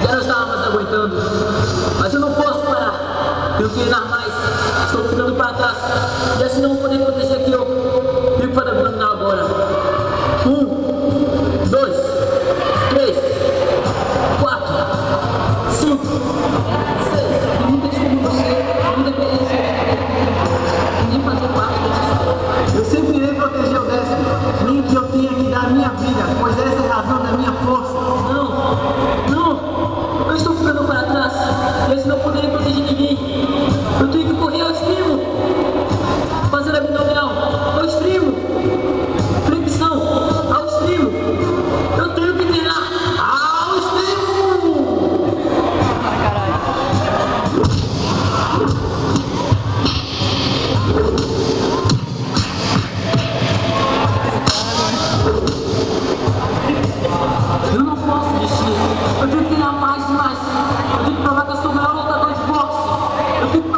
Já não estava mais aguentando, mas eu não posso parar. Tenho que treinar mais. Estou ficando para trás. E assim não vou poder proteger aqui. Eu fico para abdominal agora. 1, 2, 3, 4, 5, 6. Eu nunca descobri você. Não dependência. Nem fazer parte disso. Eu sempre irei proteger o décimo, nem que eu tenha que dar a minha vida, pois essa é a razão da minha força. Não, eu estou ficando para trás, e assim não poderei proteger ninguém. Eu tenho que correr ao extremo, fazer abdominal ao extremo, flexão ao extremo. Eu tenho que treinar ao extremo. Eu não posso desistir. Eu tenho que treinar mais e mais. Eu tenho que provar que eu sou o melhor lutador de boxe. Eu tenho que